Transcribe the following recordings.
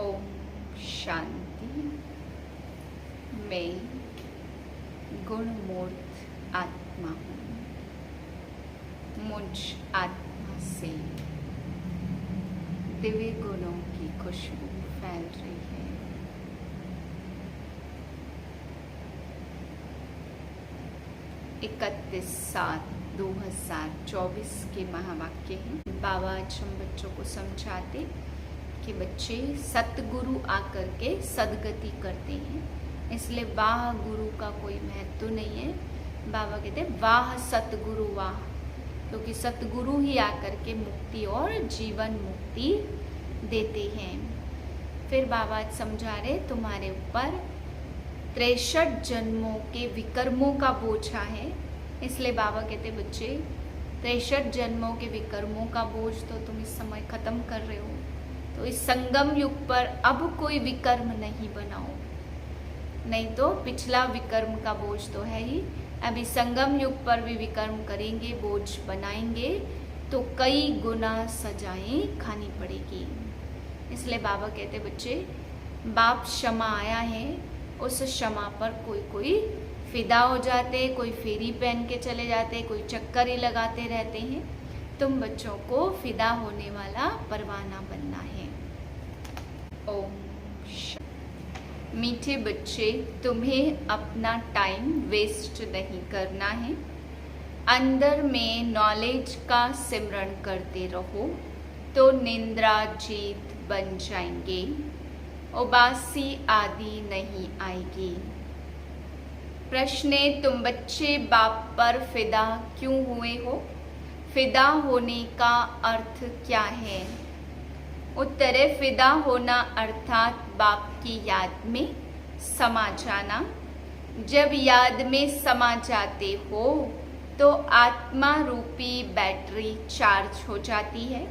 ओम शांति। मैं गुणमूर्त आत्मा हूँ। मुझ आत्मा से दिव्य गुणों की खुशबू फैल रही है। इकतीस 7/2024 के महावाक्य हैं। बाबा आज हम बच्चों को समझाते कि बच्चे सतगुरु आकर के सदगति करते हैं, इसलिए वाह गुरु का कोई महत्व नहीं है। बाबा कहते हैं वाह सतगुरु वाह, क्योंकि सतगुरु ही आकर के मुक्ति और जीवन मुक्ति देते हैं। फिर बाबा आज समझा रहे तुम्हारे ऊपर 63 जन्मों के विकर्मों का बोझा है, इसलिए बाबा कहते बच्चे 63 जन्मों के विकर्मों का बोझ तो तुम इस समय खत्म कर रहे हो, तो इस संगम युग पर अब कोई विकर्म नहीं बनाओ, नहीं तो पिछला विकर्म का बोझ तो है ही, अभी संगम युग पर भी विकर्म करेंगे, बोझ बनाएंगे तो कई गुना सजाएं खानी पड़ेगी। इसलिए बाबा कहते बच्चे बाप क्षमा आया है, उस क्षमा पर कोई फिदा हो जाते, कोई फेरी पहन के चले जाते, कोई चक्कर ही लगाते रहते हैं। तुम बच्चों को फिदा होने वाला परवाना बनना है। ओम मीठे बच्चे, तुम्हें अपना टाइम वेस्ट नहीं करना है। अंदर में नॉलेज का सिमरण करते रहो तो निंद्रा जीत बन जाएंगे, उबासी आदि नहीं आएगी। प्रश्न है तुम बच्चे बाप पर फिदा क्यों हुए हो? फिदा होने का अर्थ क्या है? उत्तर है फिदा होना अर्थात बाप की याद में समा जाना। जब याद में समा जाते हो तो आत्मा रूपी बैटरी चार्ज हो जाती है।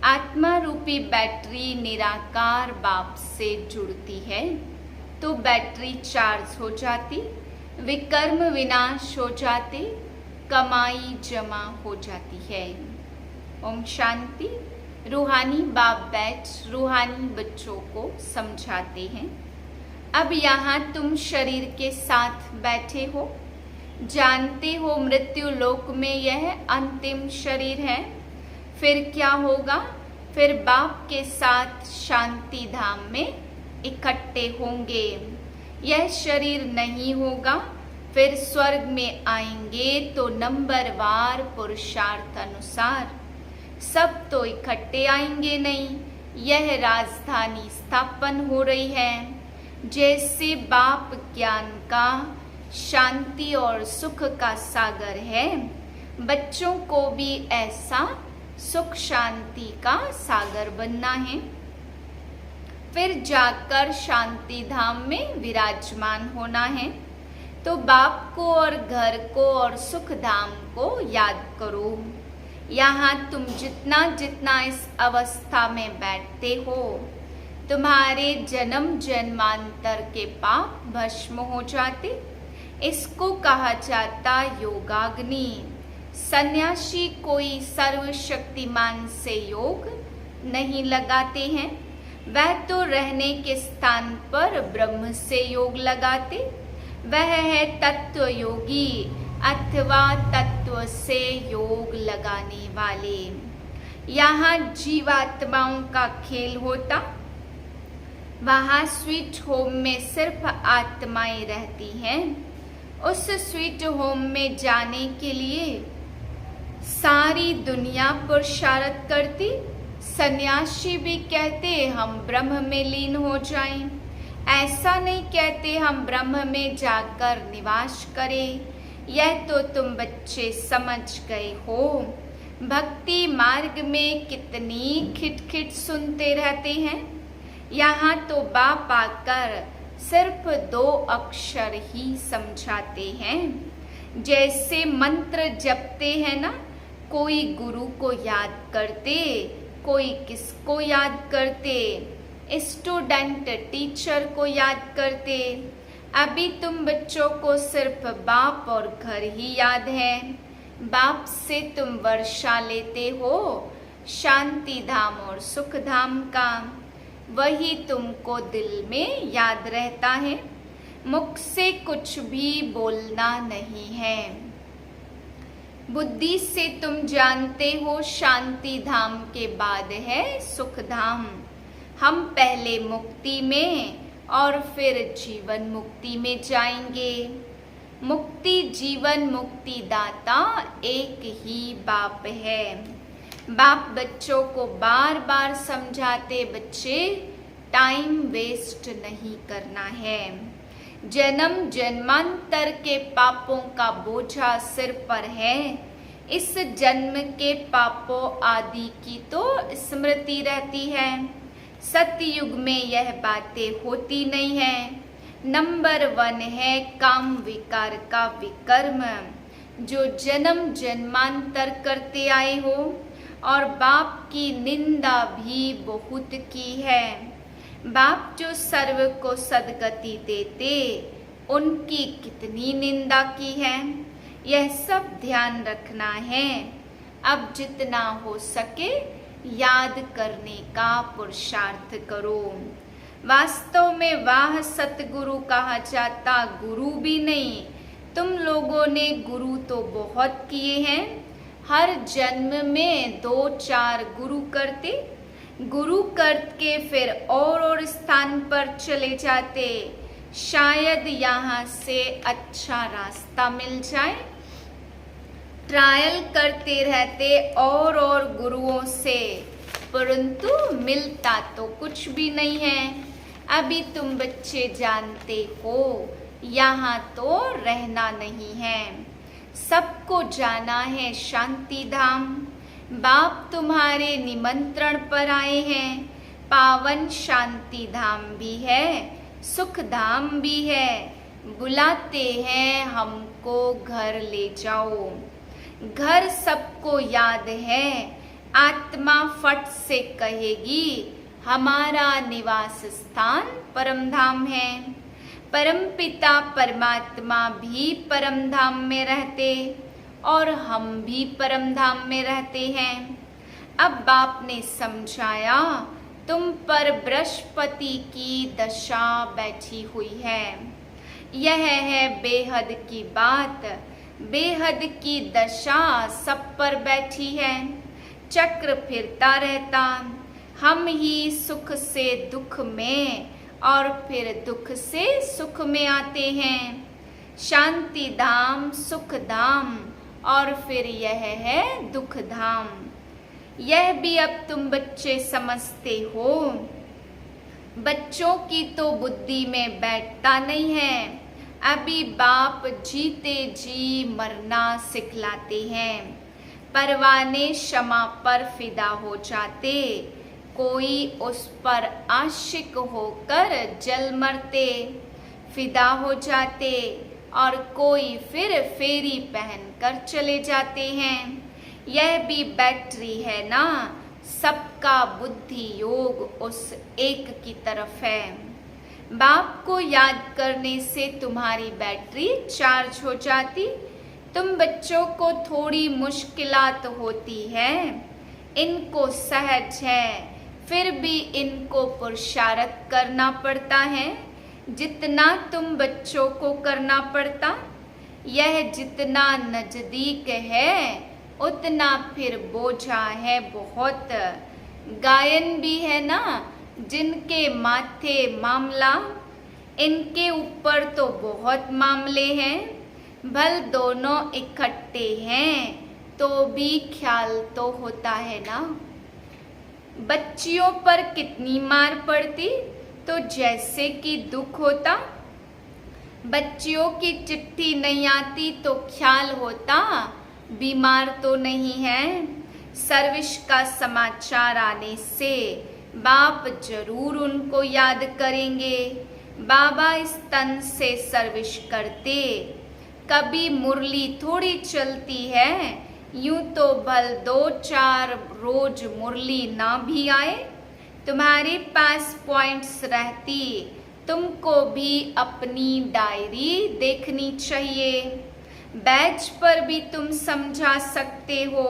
आत्मा रूपी बैटरी निराकार बाप से जुड़ती है तो बैटरी चार्ज हो जाती, विकर्म विनाश हो जाते, कमाई जमा हो जाती है। ओम शांति। रूहानी बाप बैठ रूहानी बच्चों को समझाते हैं। अब यहाँ तुम शरीर के साथ बैठे हो, जानते हो मृत्यु लोक में यह अंतिम शरीर है। फिर क्या होगा? फिर बाप के साथ शांति धाम में इकट्ठे होंगे। यह शरीर नहीं होगा, फिर स्वर्ग में आएंगे तो नंबरवार पुरुषार्थ अनुसार। सब तो इकट्ठे आएंगे नहीं, यह राजधानी स्थापन हो रही है। जैसे बाप ज्ञान का, शांति और सुख का सागर है, बच्चों को भी ऐसा सुख शांति का सागर बनना है। फिर जाकर शांति धाम में विराजमान होना है। तो बाप को और घर को और सुख धाम को याद करो। यहाँ तुम जितना जितना इस अवस्था में बैठते हो, तुम्हारे जन्म जन्मांतर के पाप भस्म हो जाते। इसको कहा जाता योगाग्नि। सन्यासी कोई सर्वशक्तिमान से योग नहीं लगाते हैं, वह तो रहने के स्थान पर ब्रह्म से योग लगाते। वह है तत्व योगी अथवा तत्व से योग लगाने वाले। यहाँ जीवात्माओं का खेल होता, वहाँ स्वीट होम में सिर्फ आत्माएं रहती हैं। उस स्वीट होम में जाने के लिए सारी दुनिया पुरुषार्थ करती। सन्यासी भी कहते हम ब्रह्म में लीन हो जाएं, ऐसा नहीं कहते हम ब्रह्म में जाकर निवास करें। यह तो तुम बच्चे समझ गए हो। भक्ति मार्ग में कितनी खिटखिट सुनते रहते हैं। यहाँ तो बाप आकर सिर्फ 2 अक्षर ही समझाते हैं। जैसे मंत्र जपते हैं ना, कोई गुरु को याद करते, कोई किसको याद करते, स्टूडेंट टीचर को याद करते। अभी तुम बच्चों को सिर्फ बाप और घर ही याद है। बाप से तुम वर्षा लेते हो शांति धाम और सुख धाम का। वही तुमको दिल में याद रहता है। मुख से कुछ भी बोलना नहीं है। बुद्धि से तुम जानते हो शांति धाम के बाद है सुख धाम। हम पहले मुक्ति में और फिर जीवन मुक्ति में जाएंगे। मुक्ति जीवन मुक्ति दाता एक ही बाप है। बाप बच्चों को बार बार समझाते, बच्चे टाइम वेस्ट नहीं करना है। जन्म जन्मांतर के पापों का बोझा सिर पर है। इस जन्म के पापों आदि की तो स्मृति रहती है। सतयुग में यह बातें होती नहीं है। नंबर 1 है काम विकार का विकर्म, जो जन्म जन्मांतर करते आए हो और बाप की निंदा भी बहुत की है। बाप जो सर्व को सदगति देते, उनकी कितनी निंदा की है, यह सब ध्यान रखना है। अब जितना हो सके याद करने का पुरुषार्थ करो। वास्तव में वाह सतगुरु कहा जाता गुरु भी नहीं। तुम लोगों ने गुरु तो बहुत किए हैं। हर जन्म में 2-4 गुरु करते, गुरु करके फिर और स्थान पर चले जाते। शायद यहाँ से अच्छा रास्ता मिल जाए। ट्रायल करते रहते और गुरुओं से, परंतु मिलता तो कुछ भी नहीं है। अभी तुम बच्चे जानते हो यहाँ तो रहना नहीं है, सबको जाना है शांति धाम। बाप तुम्हारे निमंत्रण पर आए हैं। पावन शांति धाम भी है, सुख धाम भी है। बुलाते हैं हमको घर ले जाओ। घर सबको याद है। आत्मा फट से कहेगी हमारा निवास स्थान परम धाम है। परम पिता परमात्मा भी परम धाम में रहते और हम भी परम धाम में रहते हैं। अब बाप ने समझाया तुम पर बृहस्पति की दशा बैठी हुई है। यह है बेहद की बात। बेहद की दशा सब पर बैठी है। चक्र फिरता रहता। हम ही सुख से दुख में और फिर दुख से सुख में आते हैं। शांति धाम, सुख धाम और फिर यह है दुख धाम। यह भी अब तुम बच्चे समझते हो। बच्चों की तो बुद्धि में बैठता नहीं है। अभी बाप जीते जी मरना सिखलाते हैं। परवाने क्षमा पर फिदा हो जाते, कोई उस पर आशिक होकर जल मरते। फिदा हो जाते और कोई फिर फेरी पहनकर चले जाते हैं। यह भी बैटरी है ना, सबका बुद्धि योग उस एक की तरफ है। बाप को याद करने से तुम्हारी बैटरी चार्ज हो जाती। तुम बच्चों को थोड़ी मुश्किलात होती है, इनको सहज है, फिर भी इनको पुरुषार्थ करना पड़ता है जितना तुम बच्चों को करना पड़ता। यह जितना नजदीक है उतना फिर बोझा है बहुत। गायन भी है ना, जिनके माथे मामला, इनके ऊपर तो बहुत मामले हैं। भल दोनों इकट्ठे हैं तो भी ख्याल तो होता है ना। बच्चियों पर कितनी मार पड़ती तो जैसे कि दुख होता। बच्चियों की चिट्ठी नहीं आती तो ख्याल होता बीमार तो नहीं है। सर्विस का समाचार आने से बाप जरूर उनको याद करेंगे। बाबा इस तन से सर्विस करते, कभी मुरली थोड़ी चलती है। यूं तो भल 2-4 रोज मुरली ना भी आए, तुम्हारे पास पॉइंट्स रहती, तुमको भी अपनी डायरी देखनी चाहिए। बैच पर भी तुम समझा सकते हो।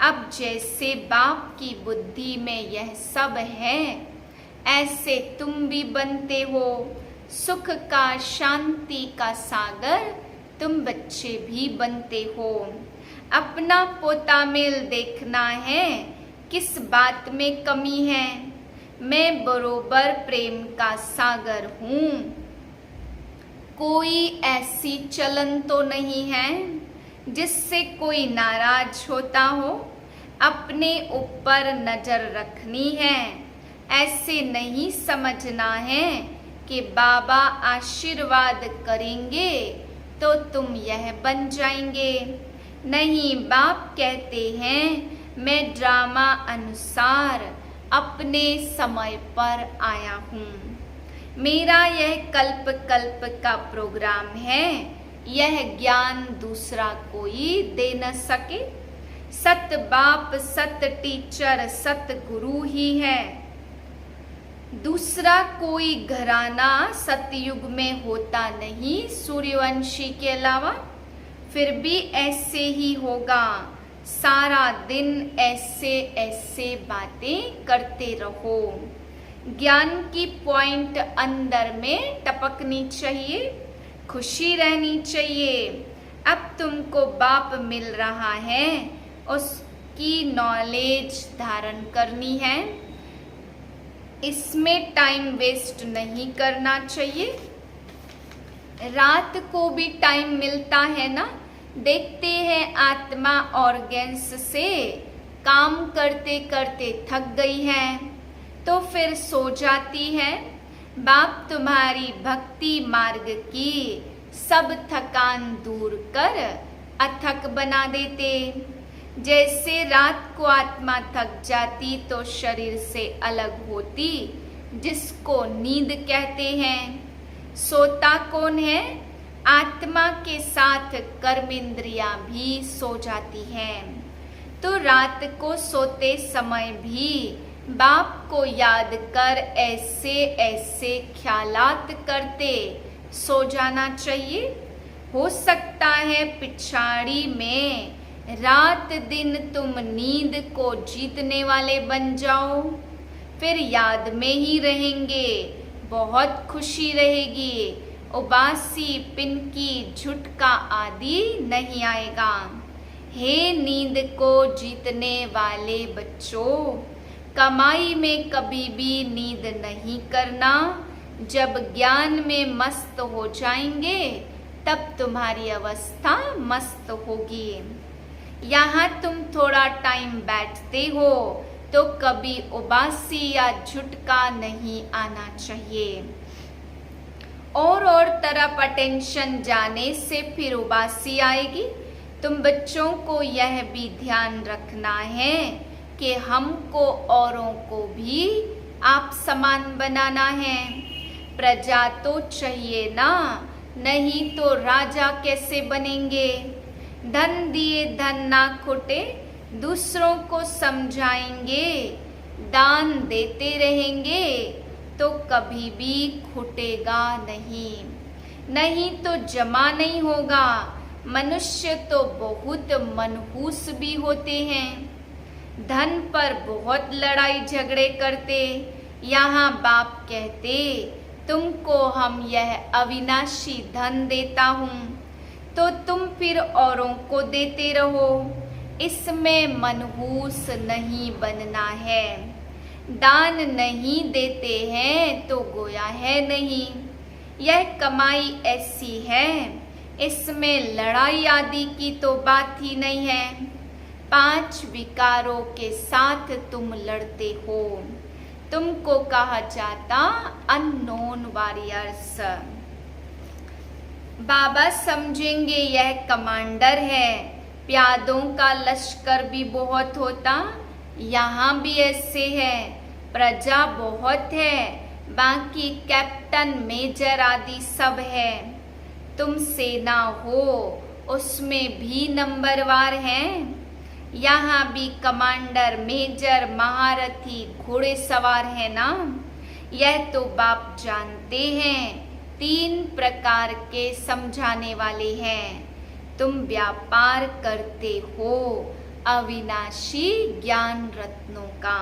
अब जैसे बाप की बुद्धि में यह सब है, ऐसे तुम भी बनते हो सुख का, शांति का सागर, तुम बच्चे भी बनते हो। अपना पोता मेल देखना है, किस बात में कमी है, मैं बरोबर प्रेम का सागर हूँ। कोई ऐसी चलन तो नहीं है जिससे कोई नाराज होता हो, अपने ऊपर नजर रखनी है। ऐसे नहीं समझना है कि बाबा आशीर्वाद करेंगे तो तुम यह बन जाएंगे। नहीं, बाप कहते हैं मैं ड्रामा अनुसार अपने समय पर आया हूँ। मेरा यह कल्प कल्प का प्रोग्राम है, यह ज्ञान दूसरा कोई दे न सके। सत बाप, सत टीचर, सत गुरु ही है, दूसरा कोई घराना सतयुग में होता नहीं सूर्यवंशी के अलावा। फिर भी ऐसे ही होगा, सारा दिन ऐसे ऐसे बातें करते रहो। ज्ञान की पॉइंट अंदर में टपकनी चाहिए, खुशी रहनी चाहिए। अब तुमको बाप मिल रहा है, उसकी नॉलेज धारण करनी है, इसमें टाइम वेस्ट नहीं करना चाहिए। रात को भी टाइम मिलता है ना, देखते हैं आत्मा ऑर्गेन्स से काम करते करते थक गई है तो फिर सो जाती है। बाप तुम्हारी भक्ति मार्ग की सब थकान दूर कर अथक बना देते। जैसे रात को आत्मा थक जाती तो शरीर से अलग होती, जिसको नींद कहते हैं। सोता कौन है? आत्मा के साथ कर्मेंद्रियां भी सो जाती हैं। तो रात को सोते समय भी बाप को याद कर ऐसे ऐसे ख्यालात करते सो जाना चाहिए। हो सकता है पिछाड़ी में रात दिन तुम नींद को जीतने वाले बन जाओ, फिर याद में ही रहेंगे, बहुत खुशी रहेगी, उबासी, पिनकी, झुटका आदि नहीं आएगा। हे नींद को जीतने वाले बच्चों, कमाई में कभी भी नींद नहीं करना। जब ज्ञान में मस्त हो जाएंगे तब तुम्हारी अवस्था मस्त होगी। यहाँ तुम थोड़ा टाइम बैठते हो तो कभी उबासी या झुटका नहीं आना चाहिए। और तरफ अटेंशन जाने से फिर उबासी आएगी। तुम बच्चों को यह भी ध्यान रखना है कि हमको औरों को भी आप समान बनाना है। प्रजा तो चाहिए ना, नहीं तो राजा कैसे बनेंगे। धन दिए धन ना खुटे, दूसरों को समझाएंगे, दान देते रहेंगे तो कभी भी खुटेगा नहीं, नहीं तो जमा नहीं होगा। मनुष्य तो बहुत मनहूस भी होते हैं, धन पर बहुत लड़ाई झगड़े करते। यहाँ बाप कहते तुमको हम यह अविनाशी धन देता हूँ तो तुम फिर औरों को देते रहो, इसमें मनहूस नहीं बनना है। दान नहीं देते हैं तो गोया है नहीं। यह कमाई ऐसी है, इसमें लड़ाई आदि की तो बात ही नहीं है। 5 विकारों के साथ तुम लड़ते हो, तुमको कहा जाता अननोन वॉरियर्स। बाबा समझेंगे यह कमांडर है, प्यादों का लश्कर भी बहुत होता, यहाँ भी ऐसे है। प्रजा बहुत है, बाकी कैप्टन मेजर आदि सब है। तुम सेना हो, उसमें भी नंबरवार हैं। यहाँ भी कमांडर, मेजर, महारथी, घोड़ेसवार है ना। यह तो बाप जानते हैं, 3 प्रकार के समझाने वाले हैं। तुम व्यापार करते हो अविनाशी ज्ञान रत्नों का।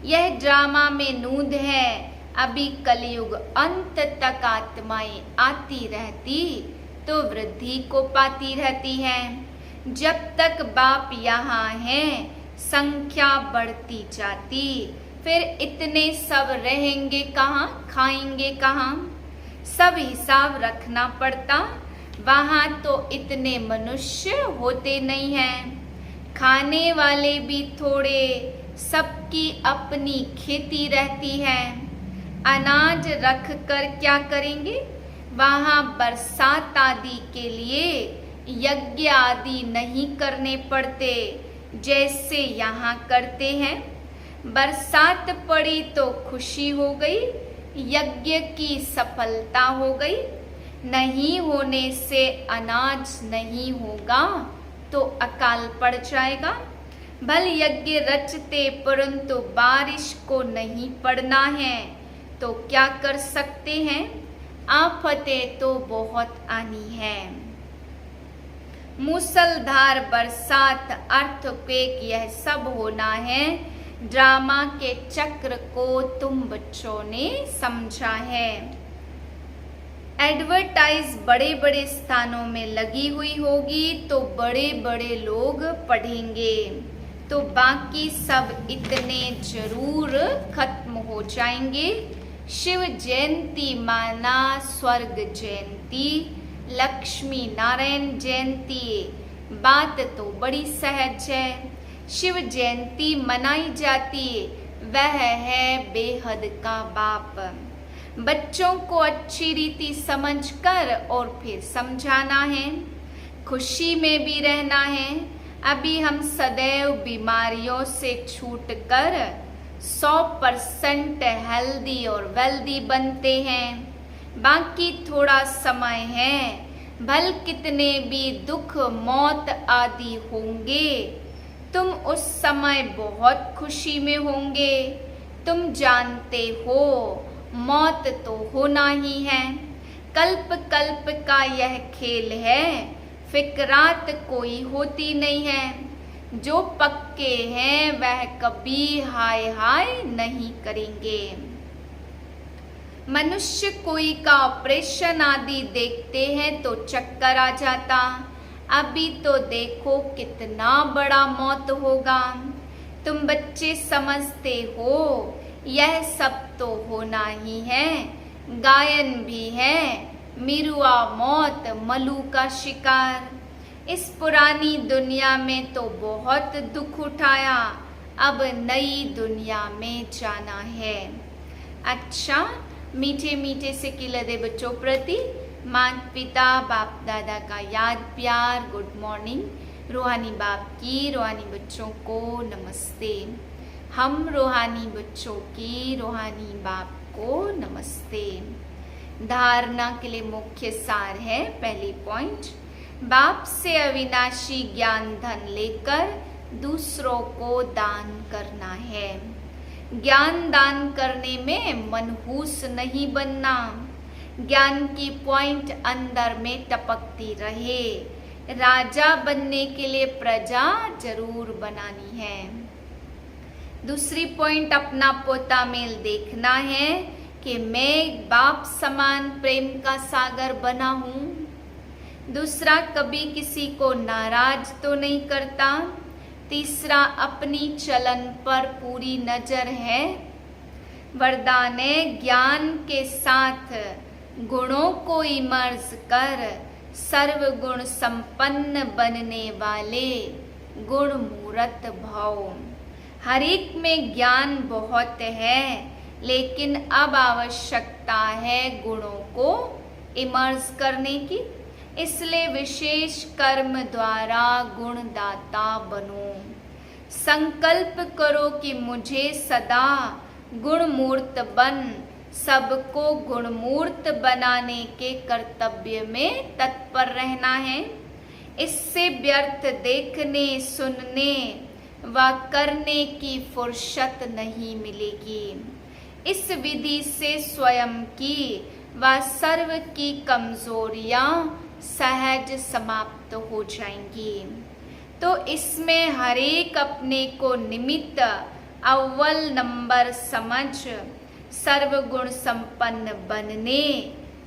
यह ड्रामा में नूंद है, अभी कलयुग अंत तक आत्माएं आती रहती तो वृद्धि को पाती रहती हैं। जब तक बाप यहाँ हैं संख्या बढ़ती जाती, फिर इतने सब रहेंगे कहाँ, खाएंगे कहाँ, सब हिसाब रखना पड़ता। वहाँ तो इतने मनुष्य होते नहीं हैं, खाने वाले भी थोड़े, सबकी अपनी खेती रहती है। अनाज रख कर क्या करेंगे, वहाँ बरसात आदि के लिए यज्ञ आदि नहीं करने पड़ते जैसे यहाँ करते हैं। बरसात पड़ी तो खुशी हो गई, यज्ञ की सफलता हो गई। नहीं होने से अनाज नहीं होगा तो अकाल पड़ जाएगा। भल यज्ञ रचते परंतु बारिश को नहीं पड़ना है तो क्या कर सकते हैं, आफतें तो बहुत आनी है। मूसलधार बरसात, अर्थक्वेक, यह सब होना है। ड्रामा के चक्र को तुम बच्चों ने समझा है। एडवर्टाइज बड़े बड़े स्थानों में लगी हुई होगी तो बड़े बड़े लोग पढ़ेंगे, तो बाकी सब इतने जरूर खत्म हो जाएंगे। शिव जयंती माना स्वर्ग जयंती, लक्ष्मी नारायण जयंती, बात तो बड़ी सहज है। शिव जयंती मनाई जाती, वह है बेहद का बाप। बच्चों को अच्छी रीति समझकर और फिर समझाना है, खुशी में भी रहना है। अभी हम सदैव बीमारियों से छूटकर 100% हेल्दी और वेल्दी बनते हैं। बाकी थोड़ा समय है, भल कितने भी दुख मौत आदि होंगे, तुम उस समय बहुत खुशी में होंगे। तुम जानते हो मौत तो होना ही है, कल्प कल्प का यह खेल है, फिक्रात कोई होती नहीं है। जो पक्के हैं वह कभी हाय हाय नहीं करेंगे। मनुष्य कोई का ऑपरेशन आदि देखते हैं तो चक्कर आ जाता, अभी तो देखो कितना बड़ा मौत होगा। तुम बच्चे समझते हो यह सब तो होना ही है, गायन भी है, मिरुआ मौत मलू का शिकार। इस पुरानी दुनिया में तो बहुत दुख उठाया, अब नई दुनिया में जाना है। अच्छा, मीठे मीठे से खिलते बच्चों प्रति माता पिता बाप दादा का याद प्यार, गुड मॉर्निंग। रूहानी बाप की रूहानी बच्चों को नमस्ते। हम रूहानी बच्चों की रूहानी बाप को नमस्ते। धारणा के लिए मुख्य सार है, पहली पॉइंट, बाप से अविनाशी ज्ञान धन लेकर दूसरों को दान करना है। ज्ञान दान करने में मनहूस नहीं बनना, ज्ञान की पॉइंट अंदर में टपकती रहे। राजा बनने के लिए प्रजा जरूर बनानी है। दूसरी पॉइंट, अपना पोता मेल देखना है कि मैं बाप समान प्रेम का सागर बना हूँ। दूसरा, कभी किसी को नाराज तो नहीं करता। तीसरा, अपनी चलन पर पूरी नजर है। वरदान है, ज्ञान के साथ गुणों को इमर्ज कर सर्वगुण संपन्न बनने वाले गुण मूर्त भव। हर एक में ज्ञान बहुत है, लेकिन अब आवश्यकता है गुणों को इमर्ज करने की। इसलिए विशेष कर्म द्वारा गुणदाता बनो। संकल्प करो कि मुझे सदा गुणमूर्त बन सबको गुणमूर्त बनाने के कर्तव्य में तत्पर रहना है। इससे व्यर्थ देखने, सुनने व करने की फुर्सत नहीं मिलेगी। इस विधि से स्वयं की व सर्व की कमजोरियां सहज समाप्त हो जाएंगी। तो इसमें हरेक अपने को निमित्त अव्वल नंबर समझ सर्वगुण संपन्न बनने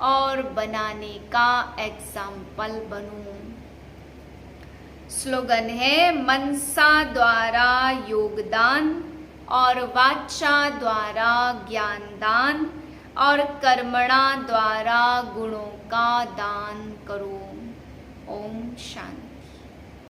और बनाने का एग्जाम्पल बनूं। स्लोगन है मनसा द्वारा योगदान और वाचा द्वारा ज्ञानदान और कर्मणा द्वारा गुणों का दान करो। ओम शांति।